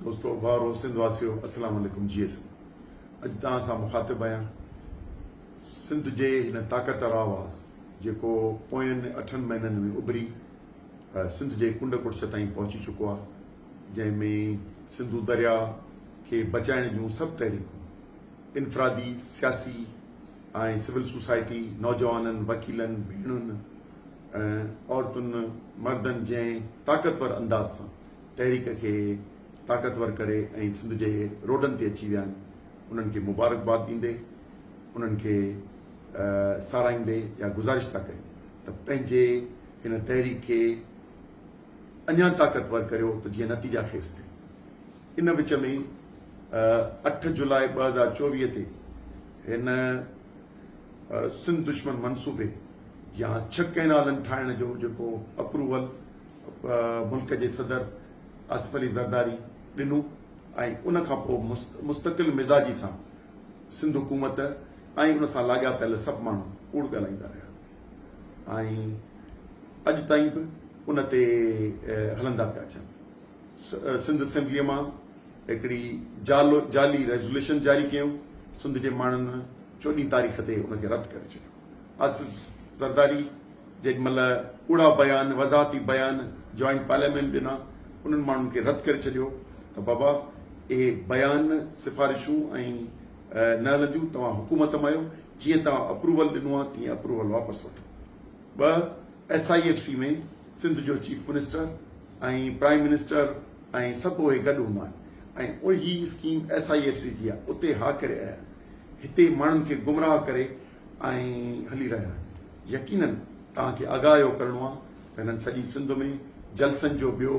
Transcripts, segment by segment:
दोस्तों वारो सिंध वासियो अस्सलाम वालेकुम जी अॼु तव्हां सां मुखातिब आहियां। सिंध जे हिन ताक़तवर आवाज़ जेको पोयनि 8 महीननि में उभरी सिंध जे कुंड कुड़छ ताईं पहुची चुको आहे, जंहिंमें सिंधु दरिया खे बचाइण जूं सभु तहरीकूं इनफरादी, सियासी ऐं सिविल सोसाइटी, नौजवाननि, वकीलनि, भेणुनि, औरतुनि, मर्दनि जंहिं ताक़तवर अंदाज़ सां तहरीक खे ताक़तवर करे ऐं सिंध जे रोडनि ते अची विया आहिनि, उन्हनि खे मुबारकबाद ॾींदे, उन्हनि खे साराईंदे या गुज़ारिश था कयूं त पंहिंजे हिन तहरीक खे अञा ताक़तवर करियो त जीअं नतीजा खेसि थिए। इन विच में 8 जुलाई 2024 ते हिन सिंध दुश्मन मनसूबे या 6 कैनालनि ठाहिण जो जेको अप्रूवल मुल्क जे सदर आसिफ अली ज़रदारी ॾिनो ऐं उन खां पोइ मुस्तक़िल मिज़ाजी सां सिंध हुकूमत ऐं उन सां लाॻापियल सभु माण्हू कूड़ ॻाल्हाईंदा रहिया ऐं अॼु ताईं बि उन ते हलंदा पिया अचनि। सिंध असेंबलीअ मां हिकिड़ी जाली रेज़ोल्यूशन जारी कयूं, सिंध जे माण्हुनि 14 तारीख़ ते उनखे रद्द करे छॾियो। आसिफ ज़रदारी जेॾीमहिल कूड़ा बयान, वज़ाहती बयान जॉइंट पार्लियामेंट ॾिना, उन्हनि माण्हुनि खे रद्द करे छॾियो त बाबा इहे बयान, सिफ़ारिशूं ऐं न हलंदियूं, तव्हां हुकूमत में आहियो, जीअं तव्हां अप्रूवल ॾिनो आहे तीअं अप्रूवल वापसि वठो। 2 SIFC में सिंध जो चीफ मिनिस्टर ऐं प्राइम मिनिस्टर ऐं सभु उहे गॾु हूंदा आहिनि ऐं उही स्कीम SIFC जी आहे, उते हा करे आया आहिनि, हिते माण्हुनि खे गुमराह करे ऐं हली रहिया आहिनि। यकीननि तव्हांखे आगाह इहो करिणो आहे त हिननि सॼी सिंध में जलसनि जो ॿियो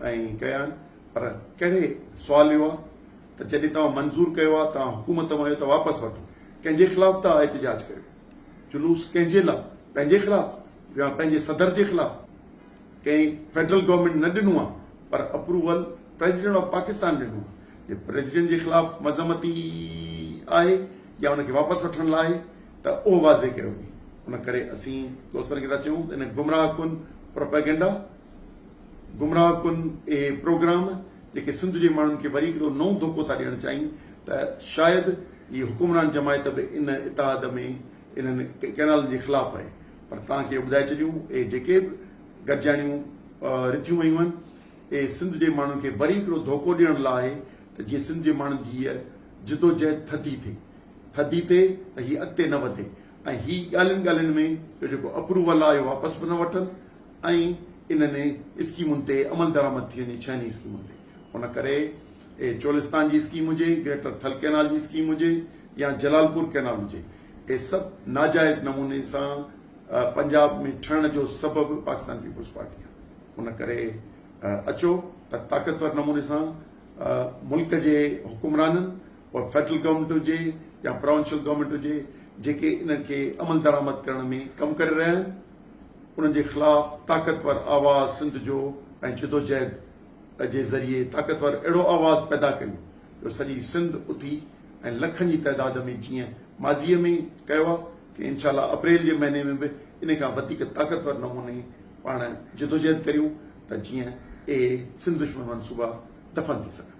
ऐं कया आहिनि, पर कहिड़े सुवाल इहो आहे त जॾहिं तव्हां मंज़ूर कयो आहे, तव्हां हुकूमत में आहियो त वापसि वठो। कंहिंजे ख़िलाफ़ तव्हां एहतिजाज कयो, जुलूस कंहिंजे लाइ, पंहिंजे ख़िलाफ़ या पंहिंजे सदर जे ख़िलाफ़? कंहिं फेडरल गवर्नमेंट न ॾिनो आहे, पर अप्रूवल प्रेसिडेंट ऑफ पाकिस्तान ॾिनो आहे। जे प्रेसिडेंट जे ख़िलाफ़ मज़मती आहे या उनखे वापसि वठण लाइ त उहो वाज़े कयो वञे। उन करे असीं दोस्तनि खे था चयूं त इन गुमराह कुन प्रोपेगेंडा, गुमराह कुन इहे प्रोग्राम जेके सिंध जे माण्हुनि खे वरी हिकिड़ो नओं धोखो था ॾियणु चाहिनि त शायदि इहे हुकुमरान जमायत बि इन इतिहाद में इन्हनि कैनालनि जे ख़िलाफ़ आहे। पर तव्हांखे ॿुधाए छॾियूं, इहे जेके बि गॾिजाणियूं रिथियूं वयूं आहिनि, इहे सिंध जे माण्हुनि खे वरी हिकिड़ो धोखो ॾियण लाइ आहे त जीअं सिंध जे माण्हुनि जी इहा जिदोजहद थधी थिए त हीअ अॻिते न वधे ऐं हीअ ॻाल्हियुनि में जेको अप्रूवल आहे इहो वापसि बि न वठनि ऐं इन्हनि स्कीमुनि ते अमल दरामद थी वञे, 6 स्कीमुनि ते। उन करे चोलिस्तान जी स्कीम हुजे, ग्रेटर थल कैनाल जी स्कीम हुजे या जलालपुर कैनाल हुजे, इहे सभु नाजाइज़ नमूने सां पंजाब में ठहण जो सबबु पाकिस्तान पीपुल्स पार्टी आहे। उन करे अचो त ताक़तवर नमूने सां मुल्क जे हुकुमराननि और फेडरल गवर्नमेंट हुजे या प्रोविंशियल गवर्नमेंट हुजे, जेके इनखे अमल दरामद करण में कमु करे रहिया आहिनि, उन्हनि जे ख़िलाफ़ ताक़तवर आवाज़ सिंध जो ऐं जिदोजहद जे ज़रिए ताक़तवर अहिड़ो आवाज़ पैदा कयूं जो सॼी सिंध उथी ऐं लखनि जी तइदाद में, जीअं माज़ीअ में कयो आहे, कि इंशाअल्लाह अप्रैल जे महीने में बि इन खां वधीक ताक़तवर नमूने पाण जिदोजहद करियूं त जीअं सिंध दुश्मन मनसूबा दफ़न थी सघनि।